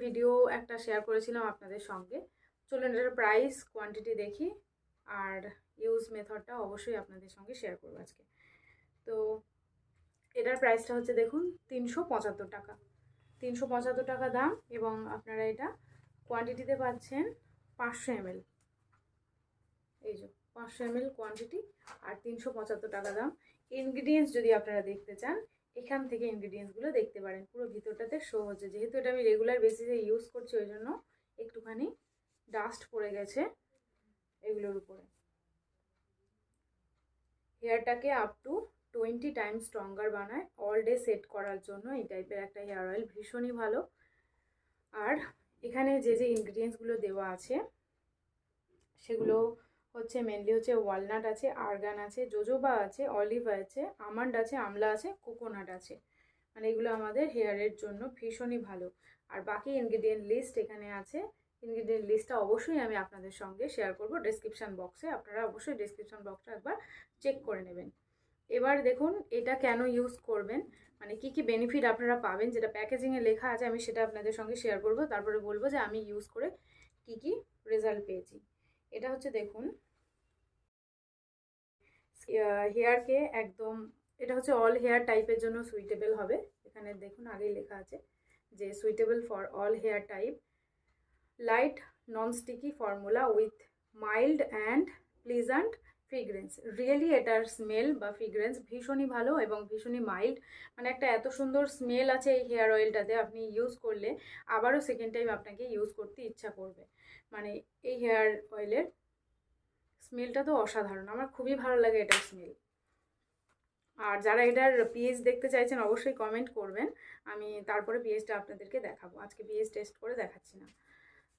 Video একটা share করেছিলাম আপনাদের সঙ্গে। চলুন এটার প্রাইস কোয়ান্টিটি দেখি আর ইউজ মেথডটা অবশ্যই আপনাদের সঙ্গে শেয়ার করবো আজকে। তো এটার প্রাইসটা হচ্ছে দেখুন 375 টাকা, 375 টাকা দাম, এবং আপনারা এটা কোয়ান্টিটিতে পাচ্ছেন 500 ml। এই যে 500 ml কোয়ান্টিটি আর 375 টাকা দাম। ইনগ্রিডিয়েন্টস যদি আপনারা দেখতে চান এখান থেকে ইনগ্রিডিয়েন্টসগুলো দেখতে পারেন। পুরো ভিতরটাতে শো হচ্ছে, যেহেতু এটা আমি রেগুলার বেসিসে ইউজ করছি ওই জন্য একটুখানি ডাস্ট পড়ে গেছে এগুলোর উপরে। হেয়ারটাকে আপ টু 20 টাইমস স্ট্রঙ্গার বানায় অল ডে সেট করার জন্য। এই টাইপের একটা হেয়ার অয়েল ভীষণই ভালো। আর এখানে যে যে ইনগ্রিডিয়েন্টসগুলো দেওয়া আছে সেগুলো হচ্ছে মেনলি হচ্ছে ওয়ালনাট আছে, আর্গান আছে, জোজোবা আছে, অলিভ আছে, আমন্ড আছে, আমলা আছে, কোকোনাট আছে। মানে এগুলো আমাদের হেয়ারের জন্য ভীষণই ভালো। আর বাকি ইনগ্রিডিয়েন্ট লিস্ট এখানে আছে। ইনগ্রিডিয়েন্ট লিস্টটা অবশ্যই আমি আপনাদের সঙ্গে শেয়ার করব ডেসক্রিপশান বক্সে। আপনারা অবশ্যই ডেসক্রিপশান বক্সটা একবার চেক করে নেবেন। এবার দেখুন এটা কেন ইউজ করবেন, মানে কি কি বেনিফিট আপনারা পাবেন, যেটা প্যাকেজিংয়ে লেখা আছে আমি সেটা আপনাদের সঙ্গে শেয়ার করব। তারপরে বলবো যে আমি ইউজ করে কি কি রেজাল্ট পেয়েছি। এটা হচ্ছে দেখুন হেয়ারকে একদম, এটা হচ্ছে অল হেয়ার টাইপের জন্য সুইটেবল হবে। এখানে দেখুন আগেই লেখা আছে যে suitable for all hair type, light non sticky formula with mild and pleasant fragrance. Really এটার স্মেল বা ফ্রিগ্রেন্স ভীষণই ভালো এবং ভীষণই মাইল্ড। মানে একটা এত সুন্দর স্মেল আছে এই হেয়ার অয়েলটাতে, আপনি ইউজ করলে আবারও সেকেন্ড টাইম আপনাকে ইউজ করতে ইচ্ছা করবে। মানে এই হেয়ার অয়েলের স্মেলটা তো অসাধারণ, আমার খুবই ভালো লাগে এটার স্মেল। আর যারা এটার পিএইচ দেখতে চাইছেন অবশ্যই কমেন্ট করবেন, আমি তারপরে পিএইচটা আপনাদেরকে দেখাবো। আজকে পিএইচ টেস্ট করে দেখাচ্ছি না।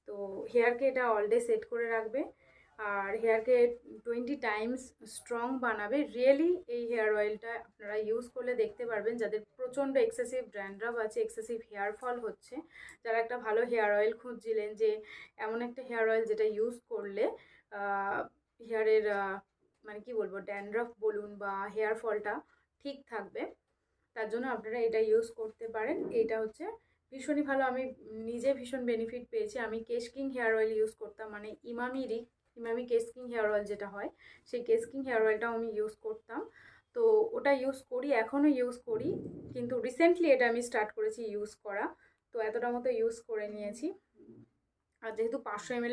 তো হেয়ারকে এটা অল ডে সেট করে রাখবে আর হেয়ারকে 20 টাইমস স্ট্রং বানাবে। রিয়েলি এই হেয়ার অয়েলটা আপনারা ইউজ করলে দেখতে পারবেন যাদের প্রচণ্ড এক্সেসিভ ড্যান্ড্রাফ আছে, এক্সেসিভ হেয়ার ফল হচ্ছে, যারা একটা ভালো হেয়ার অয়েল খুঁজছিলেন যে এমন একটা হেয়ার অয়েল যেটা ইউজ করলে হেয়ারের মানে কি বলবো ড্যান্ড্রাফ বলুন বা হেয়ার ফলটা ঠিক থাকবে, তার জন্য আপনারা এটা ইউজ করতে পারেন। এটা হচ্ছে ভীষণই ভালো, আমি নিজে ভীষণ বেনিফিট পেয়েছি। আমি কেশ কিং হেয়ার অয়েল ইউজ করতাম, মানে ইমামি কেশ কিং হেয়ার অয়েল যেটা হয় সেই কেশ কিং হেয়ার অয়েলটাও আমি ইউজ করতাম। তো ওটা ইউজ করি, এখনও ইউজ করি, কিন্তু রিসেন্টলি এটা আমি স্টার্ট করেছি ইউজ করা। তো এতটা মতো ইউজ করে নিয়েছি। আর যেহেতু 500 ml